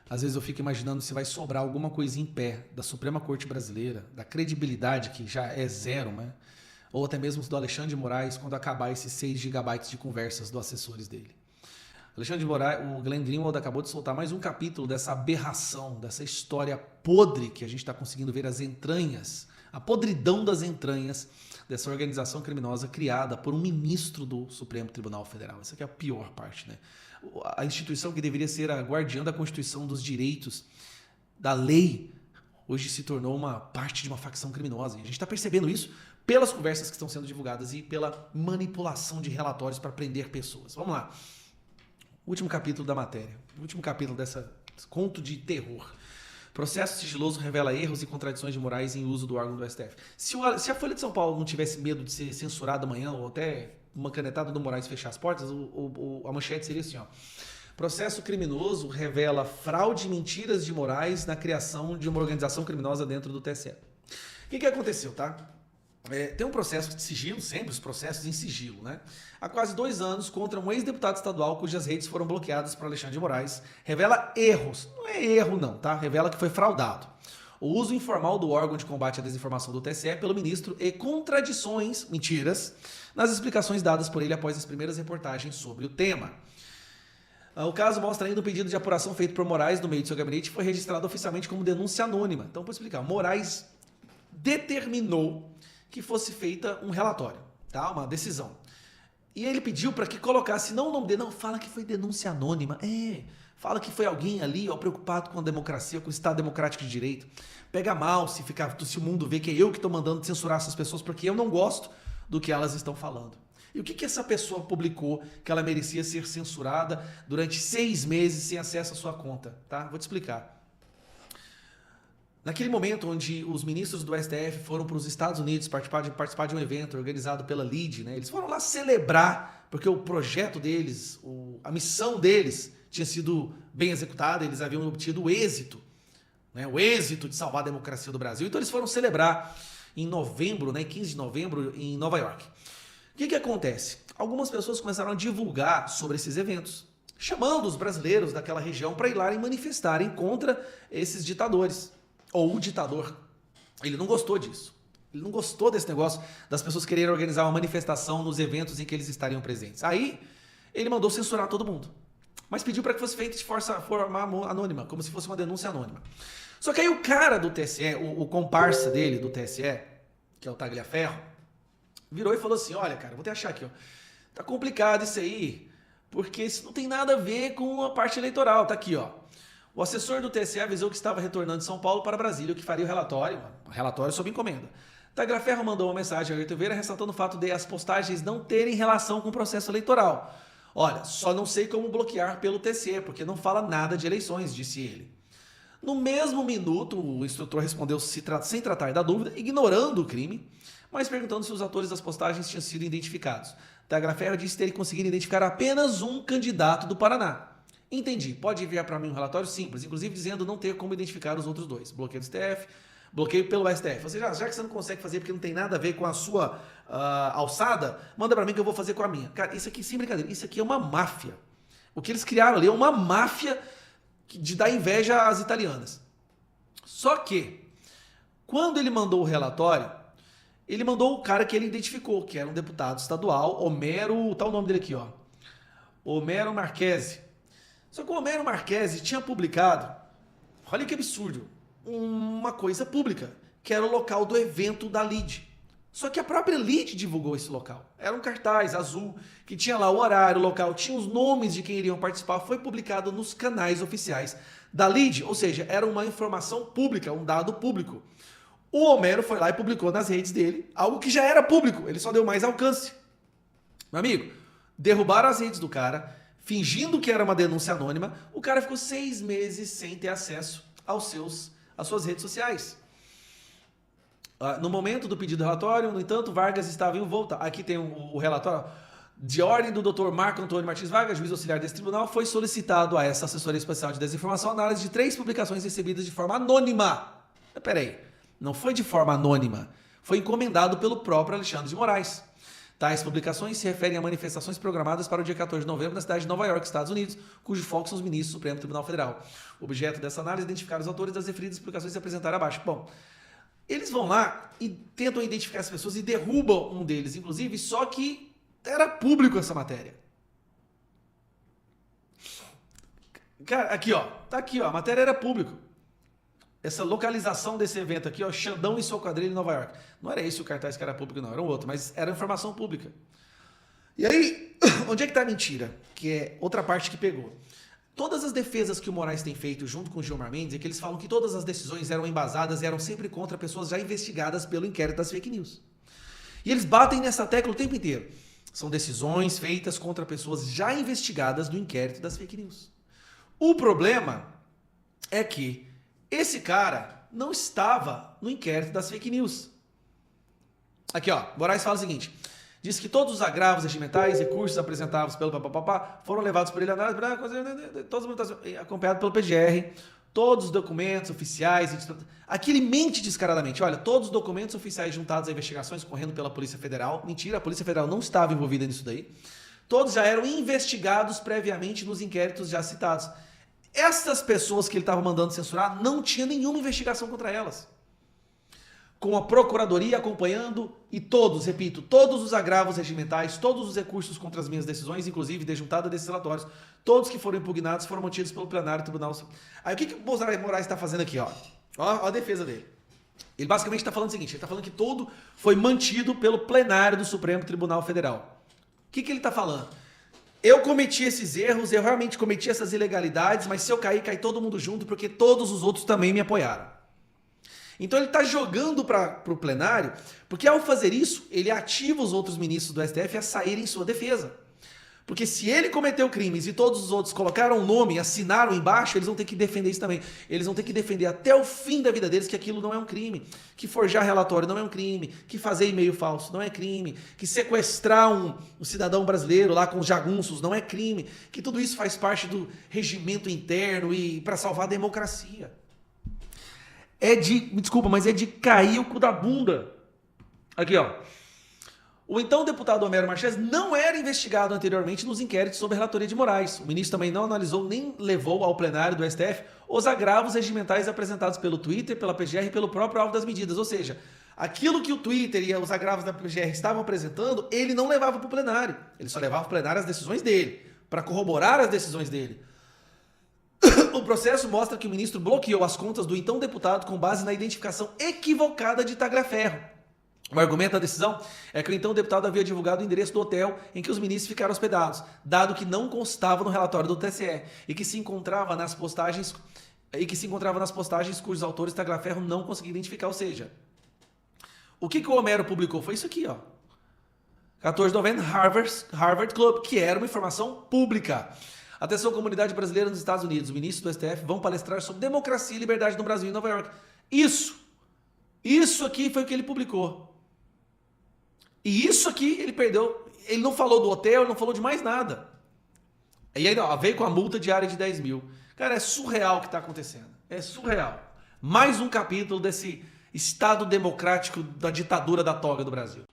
Às vezes eu fico imaginando se vai sobrar alguma coisa em pé da Suprema Corte Brasileira, da credibilidade que já é zero, né? Ou até mesmo do Alexandre de Moraes, quando acabar esses 6 gigabytes de conversas dos assessores dele. Alexandre de Moraes, o Glenn Greenwald acabou de soltar mais um capítulo dessa aberração, dessa história podre que a gente está conseguindo ver as entranhas, a podridão das entranhas dessa organização criminosa criada por um ministro do Supremo Tribunal Federal. Essa aqui é a pior parte, né? A instituição que deveria ser a guardiã da Constituição, dos direitos, da lei, hoje se tornou uma parte de uma facção criminosa. E a gente está percebendo isso pelas conversas que estão sendo divulgadas e pela manipulação de relatórios para prender pessoas. Vamos lá. Último capítulo da matéria. Último capítulo desse conto de terror. Processo sigiloso revela erros e contradições de Moraes em uso do órgão do STF. Se a Folha de São Paulo não tivesse medo de ser censurada amanhã, ou até uma canetada do Moraes fechar as portas, a manchete seria assim, ó. Processo criminoso revela fraude e mentiras de Moraes na criação de uma organização criminosa dentro do TSE. O que aconteceu, tá? Tem um processo de sigilo, sempre os processos em sigilo, né? Há quase 2 anos, contra um ex-deputado estadual cujas redes foram bloqueadas por Alexandre de Moraes, revela erros. Não é erro não, tá? Revela que foi fraudado. O uso informal do órgão de combate à desinformação do TSE pelo ministro e contradições, mentiras, nas explicações dadas por ele após as primeiras reportagens sobre o tema. O caso mostra ainda um pedido de apuração feito por Moraes no meio de seu gabinete e foi registrado oficialmente como denúncia anônima. Então, para explicar, Moraes determinou que fosse feita um relatório, tá? Uma decisão. E ele pediu para que colocasse, não o nome dele, não, fala que foi denúncia anônima. Fala que foi alguém ali, ó, preocupado com a democracia, com o Estado Democrático de Direito. Pega mal se o mundo vê que é eu que estou mandando censurar essas pessoas, porque eu não gosto do que elas estão falando. E o que essa pessoa publicou que ela merecia ser censurada durante 6 meses sem acesso à sua conta, tá? Vou te explicar. Naquele momento onde os ministros do STF foram para os Estados Unidos participar de um evento organizado pela LIDE, né? Eles foram lá celebrar, porque o projeto deles, a missão deles tinha sido bem executada, eles haviam obtido o êxito, né? O êxito de salvar a democracia do Brasil. Então eles foram celebrar em novembro, né? 15 de novembro, em Nova York. O que acontece? Algumas pessoas começaram a divulgar sobre esses eventos, chamando os brasileiros daquela região para ir lá e manifestarem contra esses ditadores. Ou o ditador. Ele não gostou disso. Ele não gostou desse negócio das pessoas quererem organizar uma manifestação nos eventos em que eles estariam presentes. Aí, ele mandou censurar todo mundo. Mas pediu para que fosse feito de forma anônima, como se fosse uma denúncia anônima. Só que aí o cara do TSE, o comparsa dele do TSE, que é o Tagliaferro, virou e falou assim, olha, cara, vou até achar aqui, ó. Tá complicado isso aí, porque isso não tem nada a ver com a parte eleitoral. Tá aqui, ó. O assessor do TSE avisou que estava retornando de São Paulo para Brasília, o que faria o relatório sob encomenda. Tagliaferro mandou uma mensagem ao Ayrton Vieira ressaltando o fato de as postagens não terem relação com o processo eleitoral. Olha, só não sei como bloquear pelo TSE, porque não fala nada de eleições, disse ele. No mesmo minuto, o instrutor respondeu sem tratar da dúvida, ignorando o crime, mas perguntando se os autores das postagens tinham sido identificados. Tagliaferro disse ter conseguido identificar apenas um candidato do Paraná. Entendi. Pode enviar para mim um relatório simples, inclusive dizendo não ter como identificar os outros 2. Bloqueio do STF, bloqueio pelo STF. Ou seja, já que você não consegue fazer porque não tem nada a ver com a sua alçada, manda para mim que eu vou fazer com a minha. Cara, isso aqui, sem brincadeira, isso aqui é uma máfia. O que eles criaram ali é uma máfia de dar inveja às italianas. Só que, quando ele mandou o relatório, ele mandou o cara que ele identificou, que era um deputado estadual, Homero, tá o nome dele aqui, ó. Homero Marchese. Só que o Homero Marchese tinha publicado, olha que absurdo, uma coisa pública, que era o local do evento da LIDE. Só que a própria LIDE divulgou esse local. Era um cartaz azul, que tinha lá o horário, o local, tinha os nomes de quem iriam participar, foi publicado nos canais oficiais da LIDE, ou seja, era uma informação pública, um dado público. O Homero foi lá e publicou nas redes dele algo que já era público, ele só deu mais alcance. Meu amigo, derrubaram as redes do cara, fingindo que era uma denúncia anônima, o cara ficou 6 meses sem ter acesso às suas redes sociais. No momento do pedido do relatório, no entanto, Vargas estava envolta. Aqui tem o relatório. De ordem do Dr. Marco Antônio Martins Vargas, juiz auxiliar desse tribunal, foi solicitado a essa assessoria especial de desinformação análise de 3 publicações recebidas de forma anônima. Peraí, não foi de forma anônima, foi encomendado pelo próprio Alexandre de Moraes. Tais publicações se referem a manifestações programadas para o dia 14 de novembro na cidade de Nova York, Estados Unidos, cujo foco são os ministros do Supremo Tribunal Federal. O objeto dessa análise é identificar os autores das referidas publicações e apresentar abaixo. Bom, eles vão lá e tentam identificar as pessoas e derrubam um deles, inclusive, só que era público essa matéria. Cara, aqui ó, tá aqui ó, a matéria era pública. Essa localização desse evento aqui, ó, Xandão e sua quadrilha em Nova York. Não era esse o cartaz que era público, não, era um outro, mas era informação pública. E aí, onde é que tá a mentira? Que é outra parte que pegou. Todas as defesas que o Moraes tem feito junto com o Gilmar Mendes é que eles falam que todas as decisões eram embasadas e eram sempre contra pessoas já investigadas pelo inquérito das fake news. E eles batem nessa tecla o tempo inteiro. São decisões feitas contra pessoas já investigadas do inquérito das fake news. O problema é que esse cara não estava no inquérito das fake news. Aqui, ó, Moraes fala o seguinte: diz que todos os agravos regimentais, recursos apresentados pelo papapá foram levados por ele acompanhado pelo PGR, todos os documentos oficiais. Aqui ele mente descaradamente. Olha, todos os documentos oficiais juntados a investigações correndo pela Polícia Federal. Mentira, a Polícia Federal não estava envolvida nisso daí. Todos já eram investigados previamente nos inquéritos já citados. Essas pessoas que ele estava mandando censurar não tinha nenhuma investigação contra elas. Com a Procuradoria acompanhando e todos, repito, todos os agravos regimentais, todos os recursos contra as minhas decisões, inclusive desjuntada desses relatórios, todos que foram impugnados foram mantidos pelo plenário do Tribunal. Aí o que o Moraes está fazendo aqui? Ó a defesa dele. Ele basicamente está falando o seguinte, ele está falando que todo foi mantido pelo plenário do Supremo Tribunal Federal. O que ele está falando? Eu cometi esses erros, eu realmente cometi essas ilegalidades, mas se eu cair, cai todo mundo junto, porque todos os outros também me apoiaram. Então ele está jogando para o plenário, porque ao fazer isso, ele ativa os outros ministros do STF a saírem em sua defesa. Porque se ele cometeu crimes e todos os outros colocaram o nome, assinaram embaixo, eles vão ter que defender isso também. Eles vão ter que defender até o fim da vida deles que aquilo não é um crime. Que forjar relatório não é um crime. Que fazer e-mail falso não é crime. Que sequestrar um cidadão brasileiro lá com os jagunços não é crime. Que tudo isso faz parte do regimento interno e para salvar a democracia. Me desculpa, mas é de cair o cu da bunda. Aqui, ó. O então deputado Homero Marches não era investigado anteriormente nos inquéritos sobre a relatoria de Moraes. O ministro também não analisou nem levou ao plenário do STF os agravos regimentais apresentados pelo Twitter, pela PGR e pelo próprio alvo das medidas. Ou seja, aquilo que o Twitter e os agravos da PGR estavam apresentando, ele não levava para o plenário. Ele só levava para o plenário as decisões dele, para corroborar as decisões dele. O processo mostra que o ministro bloqueou as contas do então deputado com base na identificação equivocada de Tagliaferro. O argumento da decisão é que o então deputado havia divulgado o endereço do hotel em que os ministros ficaram hospedados, dado que não constava no relatório do TSE e que se encontrava nas postagens cujos autores Tagliaferro não conseguia identificar. Ou seja, o que o Homero publicou foi isso aqui, ó. 14 de novembro, Harvard Club, que era uma informação pública. Atenção, comunidade brasileira nos Estados Unidos. Os ministros do STF vão palestrar sobre democracia e liberdade no Brasil e em Nova York. Isso aqui foi o que ele publicou. E isso aqui ele perdeu. Ele não falou do hotel, ele não falou de mais nada. E aí, ó, veio com a multa diária de 10 mil. Cara, é surreal o que está acontecendo. É surreal. Mais um capítulo desse Estado democrático da ditadura da toga do Brasil.